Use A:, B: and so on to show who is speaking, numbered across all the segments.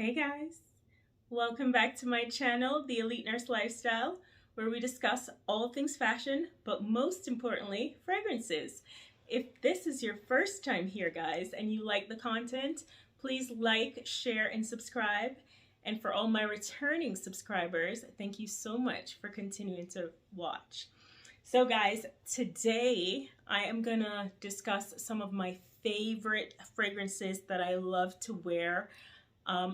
A: Hey guys, welcome back to my channel, The Elite Nurse Lifestyle, where we discuss all things fashion, but most importantly, fragrances. If this is your first time here, guys, and you like the content, please like, share, and subscribe. And for all my returning subscribers, thank you so much for continuing to watch. So guys, today I am gonna discuss some of my favorite fragrances that I love to wear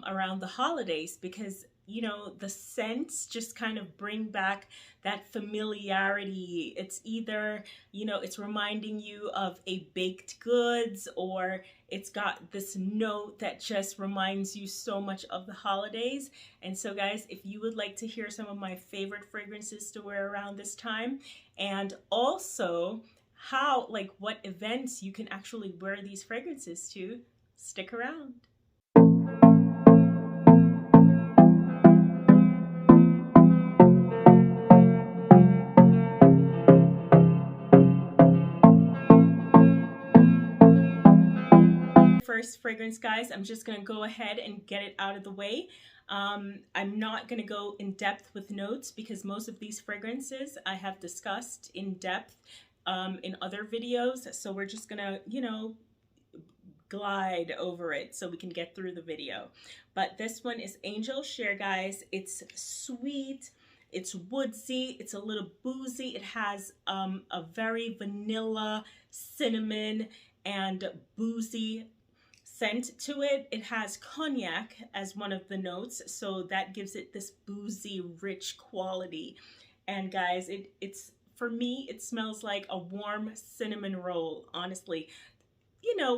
A: around the holidays, because the scents just kind of bring back that familiarity. It's either it's reminding you of a baked goods, or it's got this note that just reminds you so much of the holidays. And so guys, if you would like to hear some of my favorite fragrances to wear around this time, and also what events you can actually wear these fragrances to, stick around. First fragrance, guys, I'm just gonna go ahead and get it out of the way. I'm not gonna go in depth with notes because most of these fragrances I have discussed in depth in other videos, so we're just gonna glide over it so we can get through the video. But this one is Angel Share, guys. It's sweet, it's woodsy, it's a little boozy. It has a very vanilla, cinnamon, and boozy scent to it. It has cognac as one of the notes, so that gives it this boozy, rich quality. And guys, it's for me, it smells like a warm cinnamon roll, honestly,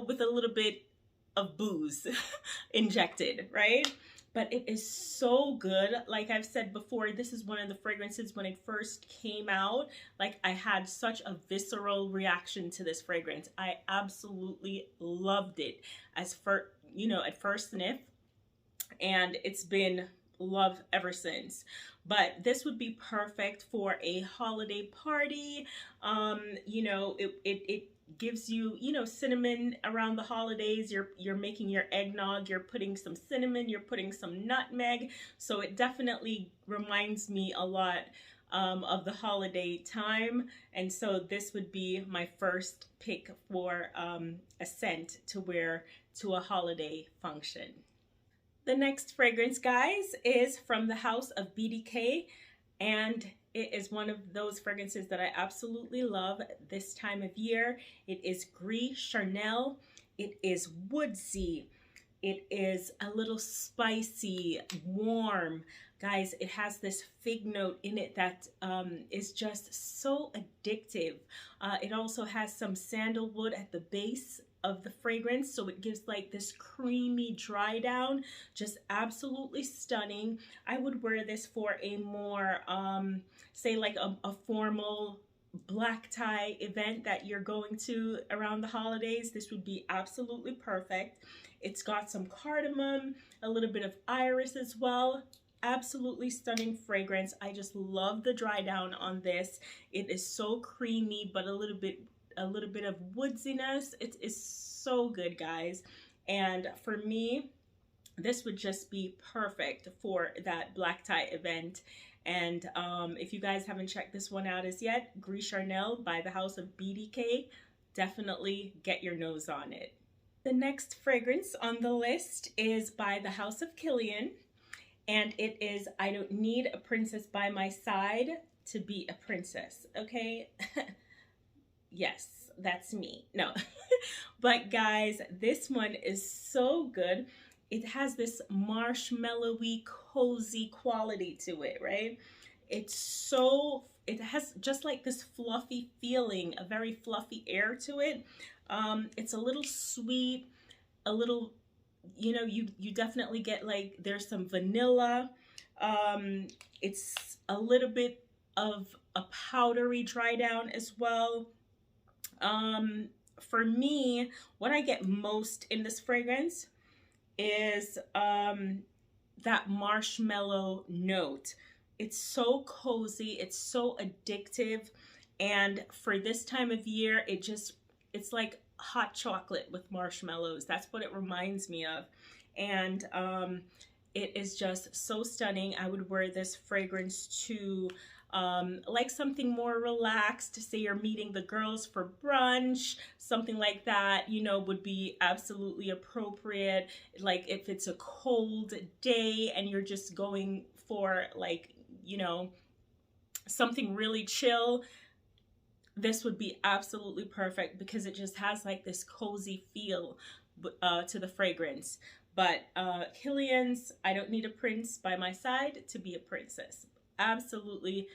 A: with a little bit of booze injected, right? But it is so good. Like I've said before, this is one of the fragrances when it first came out, like I had such a visceral reaction to this fragrance. I absolutely loved it at first sniff, and it's been love ever since. But this would be perfect for a holiday party. It gives you cinnamon around the holidays. You're making your eggnog, you're putting some cinnamon, you're putting some nutmeg, so it definitely reminds me a lot of the holiday time. And so this would be my first pick for a scent to wear to a holiday function. The next fragrance, guys, is from the house of BDK, and it is one of those fragrances that I absolutely love this time of year. It is Gris Charnel. It is woodsy. It is a little spicy, warm. Guys, it has this fig note in it that is just so addictive. It also has some sandalwood at the base of the fragrance, so it gives like this creamy dry down, just absolutely stunning. I would wear this for a more say like a formal black tie event that you're going to around the holidays. This would be absolutely perfect. It's got some cardamom, a little bit of iris as well. Absolutely stunning fragrance. I just love the dry down on this. It is so creamy, but a little bit of woodsiness. It is so good, guys. And for me, this would just be perfect for that black tie event. And if you guys haven't checked this one out as yet, Gris Charnel by the house of BDK, definitely get your nose on it. The next fragrance on the list is by the house of Kilian, and it is I Don't Need a Princess by My Side to Be a Princess, okay? Yes, that's me. No. But guys, this one is so good. It has this marshmallowy, cozy quality to it, right? It has just like this fluffy feeling, a very fluffy air to it. It's a little sweet, a little, you definitely get like, there's some vanilla. It's a little bit of a powdery dry down as well. For me, what I get most in this fragrance is that marshmallow note. It's so cozy, it's so addictive, and for this time of year, it's like hot chocolate with marshmallows. That's what it reminds me of. And It is just so stunning. I would wear this fragrance to like something more relaxed. Say you're meeting the girls for brunch, something like that, you know, would be absolutely appropriate. Like if it's a cold day and you're just going for like, you know, something really chill, this would be absolutely perfect because it just has like this cozy feel to the fragrance. But Kilian's I Don't Need a Prince by My Side to Be a Princess. Absolutely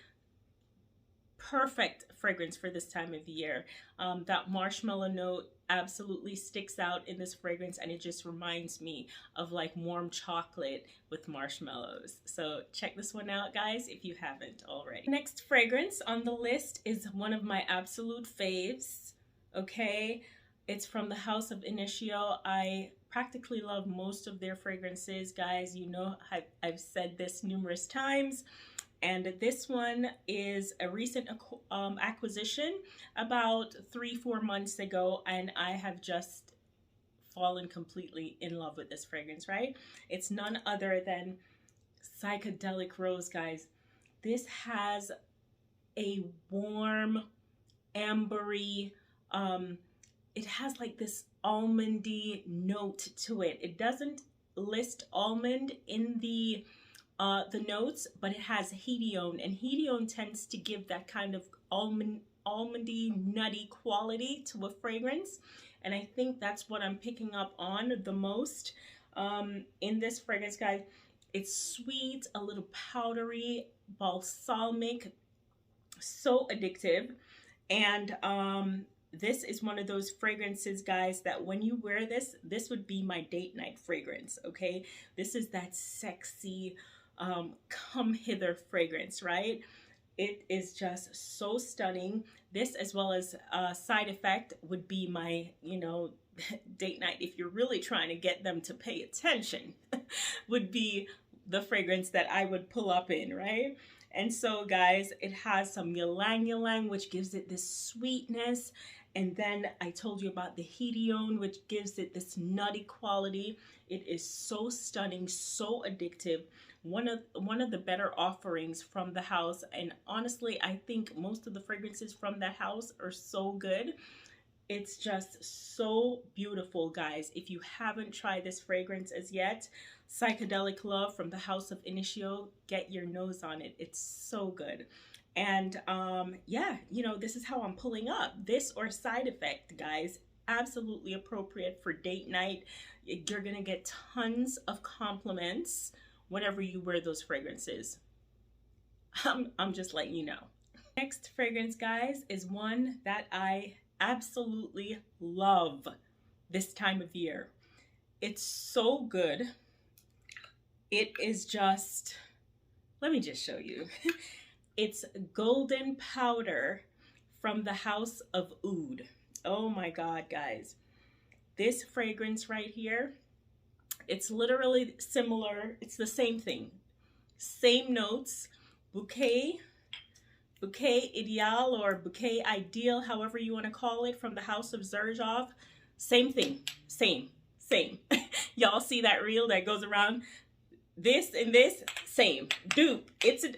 A: perfect fragrance for this time of the year. That marshmallow note absolutely sticks out in this fragrance, and it just reminds me of like warm chocolate with marshmallows. So check this one out, guys, if you haven't already. Next fragrance on the list is one of my absolute faves. Okay, it's from the House of Initio. I practically love most of their fragrances, guys. You know, I've said this numerous times. And this one is a recent acquisition about 3-4 months ago, and I have just fallen completely in love with this fragrance, right? It's none other than Psychedelic Rose, guys. This has a warm, ambery, it has like this almondy note to it. It doesn't list almond in the notes, but it has hedione, and hedione tends to give that kind of almondy, nutty quality to a fragrance, and I think that's what I'm picking up on the most in this fragrance, guys. It's sweet, a little powdery, balsamic, so addictive, and this is one of those fragrances, guys, that when you wear this, this would be my date night fragrance, okay? This is that sexy, come hither fragrance, right? It is just so stunning. This, as well as Side Effect, would be my, you know, date night. If you're really trying to get them to pay attention, would be the fragrance that I would pull up in, right? And so, guys, it has some ylang ylang, which gives it this sweetness. And then I told you about the hedione, which gives it this nutty quality. It is so stunning, so addictive. One of the better offerings from the house, and honestly, I think most of the fragrances from the house are so good. It's just so beautiful, guys. If you haven't tried this fragrance as yet, Psychedelic Love from the House of Initio, get your nose on it. It's so good. And yeah, you know, this is how I'm pulling up. This or Side Effect, guys, absolutely appropriate for date night. You're gonna get tons of compliments whenever you wear those fragrances. I'm just letting you know. Next fragrance, guys, is one that I absolutely love this time of year. It's so good. It is just, let me just show you. It's Golden Powder from the House of Oud. Oh my God, guys. This fragrance right here, it's literally similar. It's the same thing. Same notes. Bouquet Ideal or Bouquet Ideal, however you want to call it, from the House of Xerjoff. Same thing. Same. Y'all see that reel that goes around? This and this, same. Dupe. It's a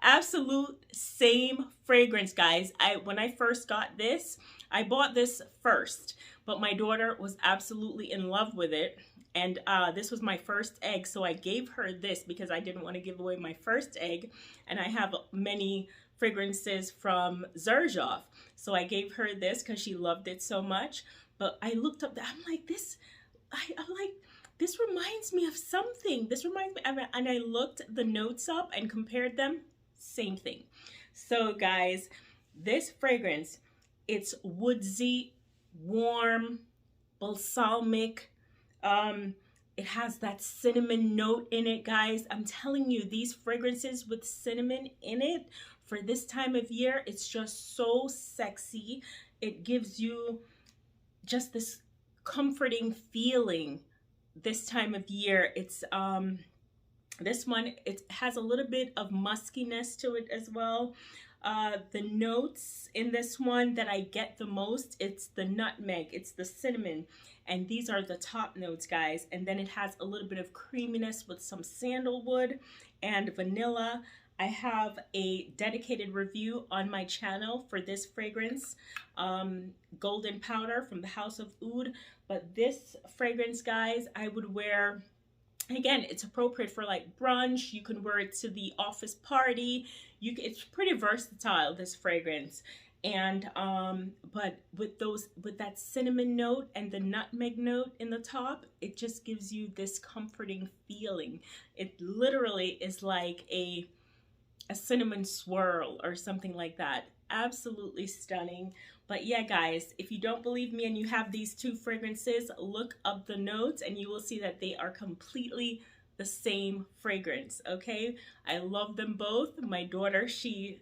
A: absolute same fragrance, guys. When I first got this, I bought this first, but my daughter was absolutely in love with it, and this was my first egg, so I gave her this because I didn't want to give away my first egg, and I have many fragrances from Xerjoff, so I gave her this because she loved it so much. But I looked up I'm like, this reminds me of something. This reminds me, and I looked the notes up and compared them. Same thing. So guys, this fragrance, it's woodsy, warm, balsamic. It has that cinnamon note in it, guys. I'm telling you, these fragrances with cinnamon in it for this time of year, it's just so sexy. It gives you just this comforting feeling this time of year. It's this one, it has a little bit of muskiness to it as well. the notes in this one that I get the most, it's the nutmeg, it's the cinnamon, and these are the top notes, guys. And then it has a little bit of creaminess with some sandalwood and vanilla. I have a dedicated review on my channel for this fragrance, Golden Powder from the House of Oud. But this fragrance, guys, I would wear, again, it's appropriate for like brunch. You can wear it to the office party. It's pretty versatile, this fragrance. And but with that cinnamon note and the nutmeg note in the top, it just gives you this comforting feeling. It literally is like a cinnamon swirl or something like that. Absolutely stunning. But yeah, guys, if you don't believe me and you have these two fragrances, look up the notes and you will see that they are completely the same fragrance. Okay, I love them both. My daughter, she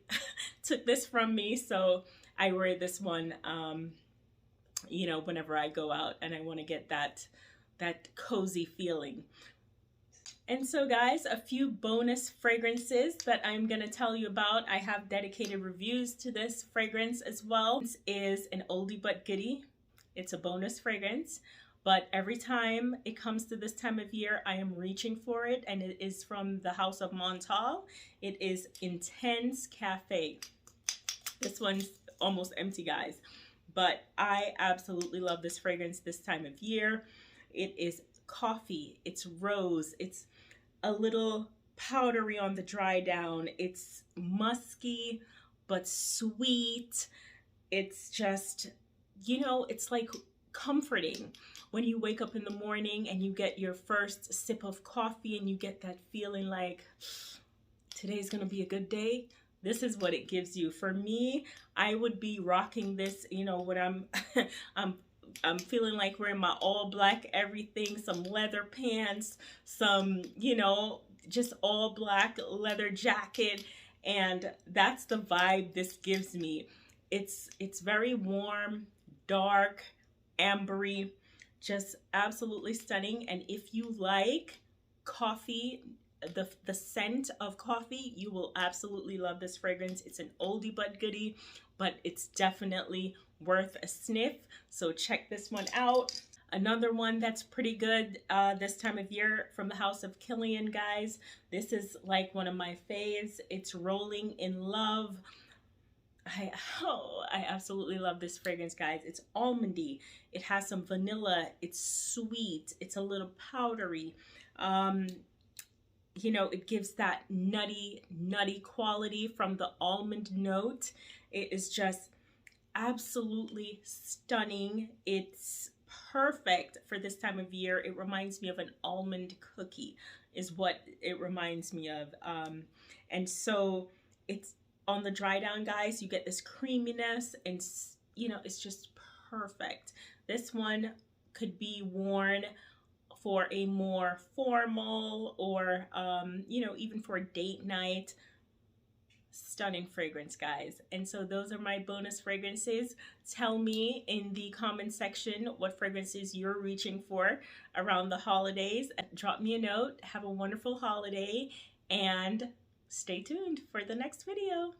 A: took this from me, so I wear this one you know, whenever I go out and I want to get that cozy feeling. And so, guys, a few bonus fragrances that I'm going to tell you about. I have dedicated reviews to this fragrance as well. This is an oldie but goodie. It's a bonus fragrance, but every time it comes to this time of year, I am reaching for it, and it is from the House of Montal. It is Intense Cafe. This one's almost empty, guys, but I absolutely love this fragrance this time of year. It is coffee, it's rose, it's a little powdery on the dry down, it's musky but sweet. It's just, you know, it's like comforting when you wake up in the morning and you get your first sip of coffee and you get that feeling like today's gonna be a good day. This is what it gives you. For me, I would be rocking this, you know, when I'm feeling like wearing my all black everything, some leather pants, some, you know, just all black leather jacket, and that's the vibe this gives me. It's very warm, dark, ambery, just absolutely stunning. And if you like coffee, the scent of coffee, you will absolutely love this fragrance. It's an oldie but goodie, but it's definitely worth a sniff. So check this one out. Another one that's pretty good this time of year from the House of Killian, guys. This is like one of my faves. It's Rolling in Love. I absolutely love this fragrance, guys. It's almondy. It has some vanilla. It's sweet. It's a little powdery. You know, it gives that nutty quality from the almond note. It is just absolutely stunning. It's perfect for this time of year. It reminds me of an almond cookie is what it reminds me of. And so it's on the dry down, guys, you get this creaminess, and you know, it's just perfect. This one could be worn for a more formal or you know, even for a date night. Stunning fragrance, guys. And so those are my bonus fragrances. Tell me in the comment section what fragrances you're reaching for around the holidays. Drop me a note. Have a wonderful holiday and stay tuned for the next video.